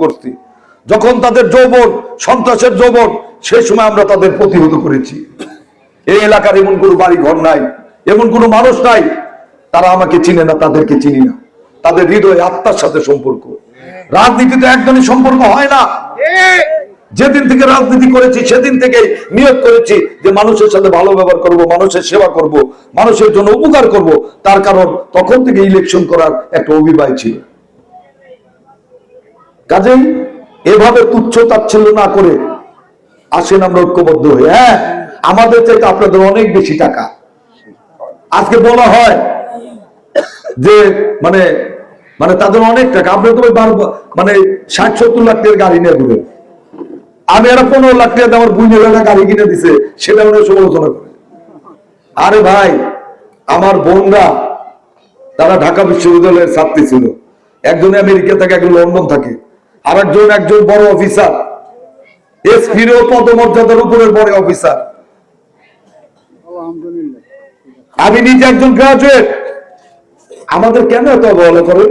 করছি। যখন তাদের যৌবন সন্ত্রাসের যৌবন, সেই সময় আমরা তাদের প্রতিহত করেছি। এই এলাকার এমন কোনো বাড়ি ঘর নাই, এমন কোনো মানুষ নাই তারা আমাকে চিনে না, তাদেরকে চিনি না। তাদের হৃদয় আত্মার সাথে সম্পর্ক। রাজনীতিতে একজনই সম্পর্ক হয় না। যেদিন থেকে রাজনীতি করেছি সেদিন থেকে নিয়োগ করেছি যে মানুষের সাথে ভালো ব্যবহার করব, মানুষের সেবা করব, মানুষের জন্য উপকার করব। তার কারণ তখন থেকে ইলেকশন করার একটা অভিপ্রায় ছিল। কাজেই এভাবে তুচ্ছ তাচ্ছিল্য না করে আসেন আমরা ঐক্যবদ্ধ হয়ে। হ্যাঁ, আমাদের চাইতে আপনাদের অনেক বেশি টাকা। আজকে বলা হয় যে মানে মানে তাদের অনেক টাকা। আপনি তো মানে 60-70 লাখ টাকার গাড়ি নিয়ে ঘুরে, আমি এরা 15 লাখ টাকা আমার বুঝে গাড়ি কিনে দিছে, সেটা মনে সমালোচনা করে। আরে ভাই, আমার বোনরা তারা ঢাকা বিশ্ববিদ্যালয়ের ছাত্রী ছিল। একজন আমেরিকা থাকে, একজন লন্ডন থাকে, আর একজন বড় অফিসার, এসপির পদমর্যাদার উপরের বড় অফিসার। আমি নিজে একজন গ্রাজুয়েট। আমাদের কেন এত অবহেলা করে?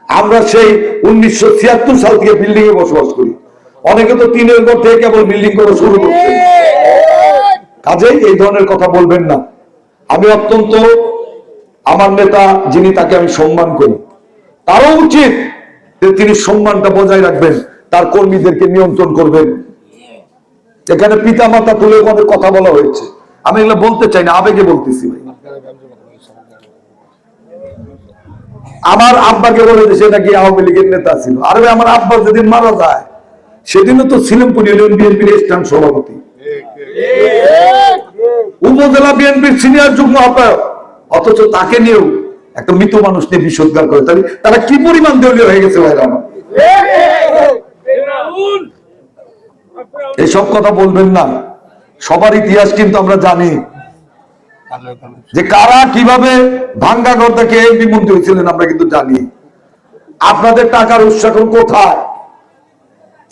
আমরা সেই 1976 সাল থেকে বিল্ডিং এ বসবাস করি। অনেকে তো 3 ঘর থেকে কেবল বিল্ডিং করা শুরু করছে। কাজেই এই ধরনের কথা বলবেন না। আমি অত্যন্ত, আমার নেতা যিনি, তাকে আমি সম্মান করি। তারও উচিত যে তিনি সম্মানটা বজায় রাখবেন, তার কর্মীদেরকে নিয়ন্ত্রণ করবেন। এখানে পিতা মাতা তুলে অনেক কথা বলা হয়েছে, আমি এগুলো বলতে চাই না, আবেগে বলতেছি। আমার আব্বাকে বলে যে সেটা কি আওয়ামী লীগের নেতা ছিল। আরে আমার আব্বা যেদিন মারা যায় সেদিনও তো সিলেমপুর ইউনিয়ন বিএনপির স্থায়ী সভাপতি, উপজেলা বিএনপির সিনিয়র যুগ্ম আহ্বায়ক। অথচ তাকে নিয়েও একটা মৃত মানুষ নিয়ে বিষোদ্গার করে। তারা কি পরিমাণ দলীয় হয়ে গেছে ভাইরা আমার। এসব কথা বলবেন না। সবার ইতিহাস কিন্তু আমরা জানি যে কারা কিভাবে ভাঙ্গা ঘর থেকে এমপি মন্ত্রী হয়েছিলেন, আমরা কিন্তু জানি। আপনাদের টাকার উৎস এখন কোথায়?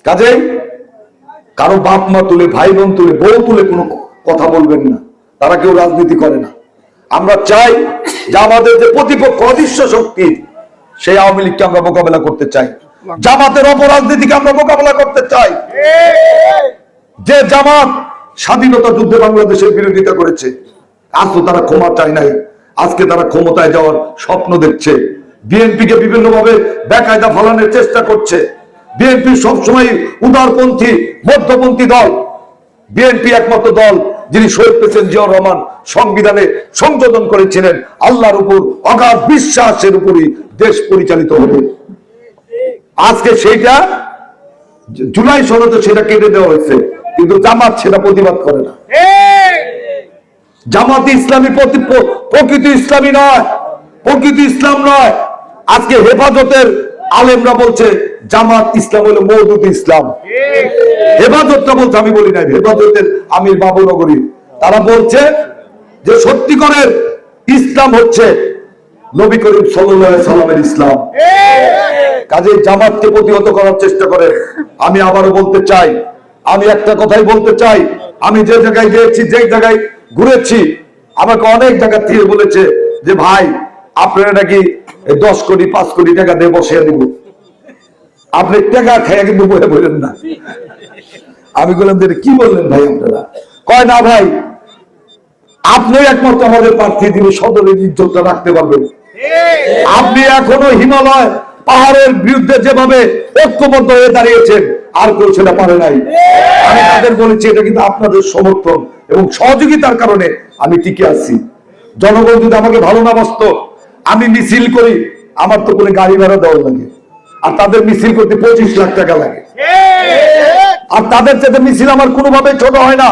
কাজেই কারো বাপ মা তুলে, ভাই বোন তুলে, বউ তুলে কোনো কথা বলবেন না। তারা কেউ রাজনীতি করে না। আমরা চাই যে আমাদের যে প্রতিপক্ষ অদৃশ্য শক্তি, সেই আওয়ামী লীগকে আমরা মোকাবেলা করতে চাই। জামাতের অপরাজনীতিকে আমরা মোকাবেলা করতে চাই। যে জামাত স্বাধীনতা যুদ্ধে বাংলাদেশের বিরোধিতা করেছে, আজ তো তারা ক্ষমা চায় নাই। আজকে তারা ক্ষমতায় যাওয়ার স্বপ্ন দেখছে। বিএনপিকে বিভিন্ন ভাবে বেকায়দা ফলানোর চেষ্টা করছে। বিএনপি সবসময় উদারপন্থী, মধ্যপন্থী দল। বিএনপি একমাত্র দল যিনি শহীদ প্রেসিডেন্ট জিয়াউর রহমান সংবিধানে সংশোধন করেছিলেন আল্লাহর উপর অগাধ বিশ্বাসের উপরই দেশ পরিচালিত হবে। আজকে সেইটা জুলাই সনদে সেটা কেটে দেওয়া হয়েছে, কিন্তু জামাত সেটা প্রতিবাদ করে না। জামাত ইসলামী প্রকৃত ইসলামী নয়, প্রকৃত ইসলাম নয়। আজকে হেফাজতের আলেমরা বলছে জামাত ইসলাম হলো মওদুদ ইসলাম। হেফাজতটা বলছে, আমি বলি নাই, হেফাজতের আমির বাবুনগরী, তারা বলছে যে সত্যিকারের ইসলাম হচ্ছে নবী করিম সাল্লাল্লাহু আলাইহি সাল্লামের ইসলাম। কাজে জামাতকে প্রতিহত করার চেষ্টা করে। আমি আবারও বলতে চাই, আমি একটা কথাই বলতে চাই, আমি যে জায়গায় গিয়েছি, যে জায়গায় ঘুরেছি, আমাকে অনেক জায়গা থেকে বলেছে যে ভাই আপনারা নাকি 10 কোটি 5 কোটি টাকা দিয়ে বসিয়ে দিব, আপনি টাকা খেয়ে কিন্তু বলে বললেন না। আমি বললাম যে কি বললেন ভাই আপনারা? কয় না ভাই, আপনি একমাত্র আমাদের প্রার্থী, তিনি সদরের ইজ্জতটা রাখতে পারবেন। আপনি এখনো হিমালয় পাহাড়ের বিরুদ্ধে যেভাবে ঐক্যবদ্ধ হয়ে দাঁড়িয়েছেন, আর কেউ সেটা পারে নাই। আমি তাদের বলেছি এটা কিন্তু আপনাদের সমর্থন এবং সহযোগিতার কারণে আমি টিকে আছি। জনগণ যদি আমাকে ভালো না বাসতো, আমি মিছিল করি, আমার তো কোনো গাড়ি ভাড়া দেওয়া লাগে, আর তাদের মিছিল করতে 25 লাখ টাকা লাগে। আর তাদের সাথে মিছিল আমার কোনোভাবে ছোট হয় না।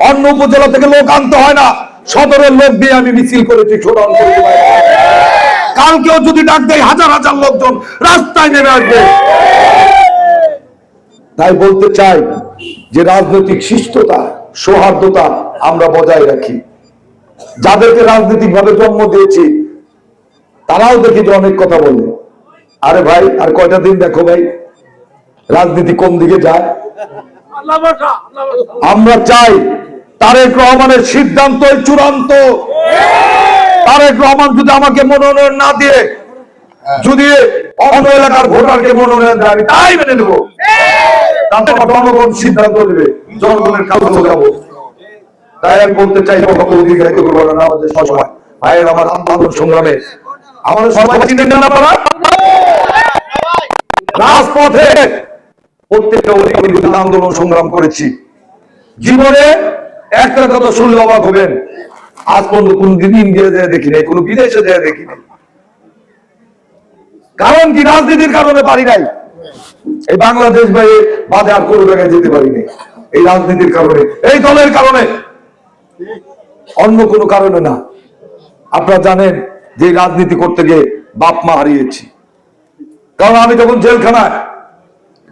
অন্য উপজেলা থেকে লোক আনতে হয় না, সদরের লোক দিয়ে আমি মিছিল করেছি ছোট অঞ্চলে। কালকেও যদি ডাক দেয়, হাজার হাজার লোকজন রাস্তায় নেমে আসবে। তাই বলতে চাই যে রাজনৈতিক শিষ্টতা, সৌহার্দ্যতা আমরা বজায় রাখি। যাদেরকে রাজনৈতিক ভাবে জন্ম দিয়েছি তারাও দেখি যে অনেক কথা বলে। আরে ভাই, আর কয়টা দিন দেখো ভাই, রাজনীতি কোন দিকে যায়। আমরা চাই তারেক রহমানের সিদ্ধান্তই চূড়ান্ত। তারেক রহমান যদি আমাকে মনোনয়ন না দিয়ে যদি অন্য এলাকার ভোটারকে মনোনয়ন দেয় আমি তাই মেনে নেবো। তারপর জনগণ সিদ্ধান্ত নেবে, জনগণের কাছে যাবো। তাই আমি বলতে চাই অধিকারিত করবো না আমাদের সময় ভাইয়ের আমার আন্দোলন সংগ্রামে আমাদের সবাই চিনেন না আপনারা রাজপথে প্রত্যেকটা অধিকার আন্দোলন সংগ্রাম করেছি। জীবনে একটা কথা শুনলে অবাক হবেন, আজ পর্যন্ত কোনদিন ইন্ডিয়া যায় দেখি নাই, কোন বিদেশে যায় দেখি নাই। কারণ কি? রাজনীতির কারণে পারি নাই। এই বাংলাদেশ বাইরে বাদে আর কোনো জায়গায় যেতে পারি নাই, এই রাজনীতির কারণে, এই দলের কারণে, অন্য কোনো কারণে না। আপনারা জানেন যে রাজনীতি করতে গিয়ে বাপ মা হারিয়েছি। কারণ আমি যখন জেলখানায়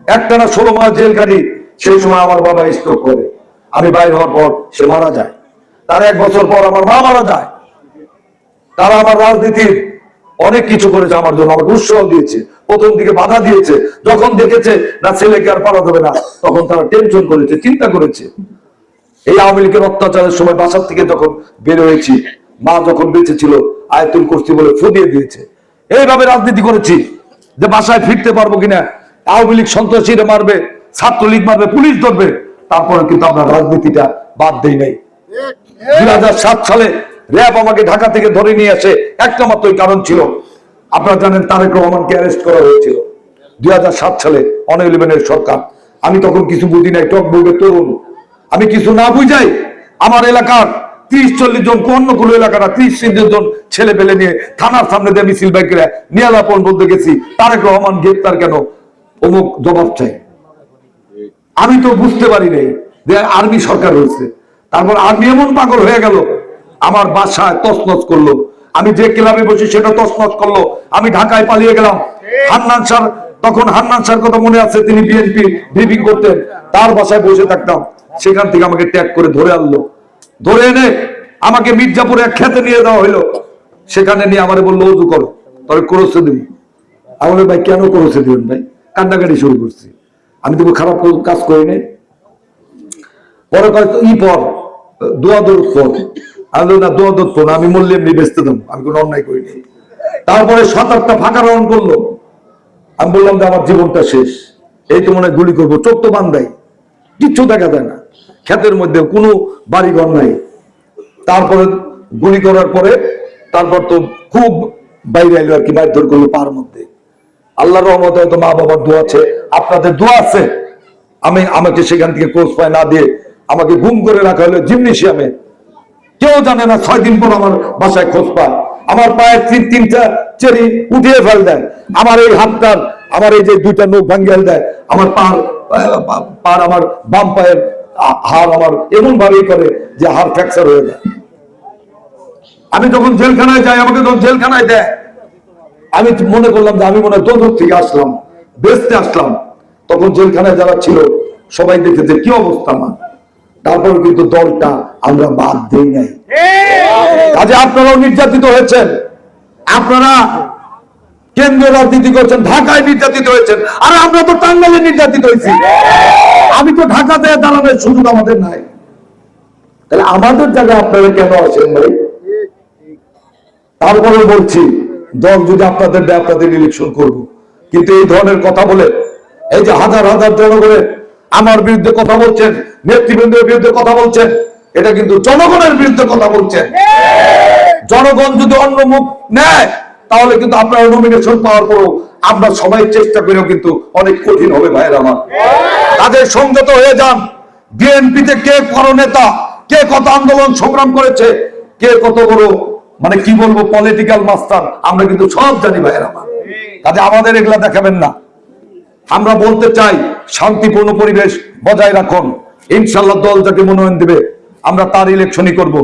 একটানা 16 মাস জেল কাটি, সেই সময় আমার বাবা স্ট্রোক করে, আমি বাইরে হওয়ার পর সে মারা যায়। তার 1 বছর পর আমার মা মারা যায়। তারা আমার রাজনীতির অনেক কিছু করেছে আমার জন্য, আমাকে উৎসাহ দিয়েছে, প্রথম দিকে বাধা দিয়েছে। যখন দেখেছে না ছেলেকে আর পারা যাবে না, তখন তারা টেনশন করেছে, চিন্তা করেছে। এই আওয়ামী লীগের অত্যাচারের সময় বাসার থেকে যখন বের হয়েছি, মা যখন বেঁচে ছিল আয়াতুল কুরসি বলে ফুদিয়ে দিয়েছে। এইভাবে রাজনীতি করেছি যে বাসায় ফিরতে পারবো কিনা, আওয়ামী লীগ সন্ত্রাসীরা মারবে, ছাত্রলীগ মারবে, পুলিশ ধরবে, তারপরে কিন্তু আমরা রাজনীতিটা বাদ দেই নাই। 2007 সালে র্যাব আমাকে ঢাকা থেকে ধরে নিয়ে আসে, একটা মাত্রই কারণ ছিল, আপনারা জানেন তারেক রহমানকে অ্যারেস্ট করা হয়েছিল 2007 সালে অন-11-এর সরকার। আমি তখন কিছু বুঝি নাই, টকবুকের তরুণ, আমি কিছু না বুঝাই আমার এলাকার 30-40 জন, অন্য কোনো এলাকার 30-40 জন ছেলে পেলে নিয়ে থানার সামনে দিয়ে মিছিল বাইক করে নিয়ালাপন বলতে গেছি, তারেক রহমান গ্রেপ্তার কেন, অমুক জবাব চাই। আমি তো বুঝতে পারি নাই যে আর্মি সরকার হয়েছে। তারপর আর্মি এমন পাগল হয়ে গেল, আমার বাসায় তছনছ করলো, আমি যে ক্লাবে বসি সেটা তছনছ করলো। আমি ঢাকায় পালিয়ে গেলাম। হান্নান স্যার, তখন হান্নান স্যার কথা মনে আছে, তিনি বিএনপি ব্রিফিং করতেন, তার বাসায় বসে থাকতাম। সেখান থেকে আমাকে ট্যাগ করে ধরে আনলো, ধরে এনে আমাকে মির্জাপুরে এক খেতে নিয়ে যাওয়া হইলো। সেখানে নিয়ে আমারে বললো ওযু করো, তবে ক্রসে দিবি। আমি বললাম ভাই কেন ক্রসে দিবেন ভাই? কান্নাকাটি শুরু করছি, আমি তো খারাপ কাজ করি নাই। পরে কয় ই পর দোয়া দৌড় পর, আমি না দোয়া দৌড় পর, আমি মূল্য এমনি বেচতে দেবো, আমি কোনো অন্যায় করিনি। তারপরে 7-8টা ফাঁকা রাউন্ড করলো। আমি বললাম যে আমার জীবনটা শেষ, এই তো মনে হয় গুলি করবো। চোখ তো বান্ধাই, কিচ্ছু দেখা যায় না, ক্ষেতের মধ্যে কোনো বাড়িঘর নাই। তারপরে গুলি করার পরে তারপর তো খুব বাইরে এলো আর কি, মারধর করলো পার মধ্যে। আল্লাহর রহমতে হয়তো মা বাবার দোয়া আছে, আপনাদের দোয়া আছে, আমাকে সেখান থেকে কোচ পায় না দিয়ে আমাকে গুম করে রাখা হলো জিমনেশিয়ামে। কেউ জানে না, 6 দিন পর আমার বাসায় খোঁজ পায়। আমার পায়ের 3টা চেরি উঠিয়ে ফেল দেয়, আমার এই হাতটার, আমার এই যে 2টা নখ ভাঙ্গিয়ে দেয়, আমার পার আমার বাম পায়ের হাড় আমার এমন ভাবেই করে যে হাড় ফ্র্যাকচার হয়ে যায়। আমি যখন জেলখানায় যাই, আমাকে যখন জেলখানায় দেয়, আমি মনে করলাম যে আমি মনে হয় দোদক থেকে আসলাম, বেঁচতে আসলাম। তখন জেলখানায় যারা ছিল সবাই দেখেছে কি অবস্থা আমার। তারপর কিন্তু দলটা আমরা বাদ দেই নাই। কাজে আপনারাও নির্যাতিত হয়েছেন, আপনারা কেন্দ্রীয় রাজনীতি করছেন, ঢাকায় নির্যাতিত হয়েছেন, আর আমরা তো টাঙ্গাইলে নির্যাতিত হয়েছি। আমি তো ঢাকাতে দাঁড়ানোর সুযোগ আমাদের নাই, তাহলে আমাদের জায়গায় আপনারা কেন আছেন ভাই? তারপরে বলছি, দল যদি আপনাদের দেয় আপনাদের ইলেকশন করব, কিন্তু এই ধরনের কথা বলে, এই যে হাজার হাজার জনগণের আমার বিরুদ্ধে কথা বলছেন, নেতৃবৃন্দের বিরুদ্ধে কথা বলছেন, এটা কিন্তু জনগণের বিরুদ্ধে কথা বলছেন। জনগণ যদি অন্য মুখ নেয় তাহলে কিন্তু আপনারা নমিনেশন পাওয়ার পরও আমরা সবাই চেষ্টা করেও কিন্তু অনেক কঠিন হবে ভাইয়ের আমার। তাদের সংযত হয়ে যান। বিএনপিতে কে বড় নেতা, কে কত আন্দোলন সংগ্রাম করেছে, কে কত বড় মানে কি বলবো পলিটিক্যাল মাস্টার, আমরা কিন্তু সব জানি ভাইয়ের আমার। কাজে আমাদের এগুলা দেখাবেন না। আমরা বলতে চাই শান্তিপূর্ণ পরিবেশ বজায় রাখুন। ইনশাআল্লাহ দল যাকে মনোনয়ন দেবে আমরা তার ইলেকশনই করব।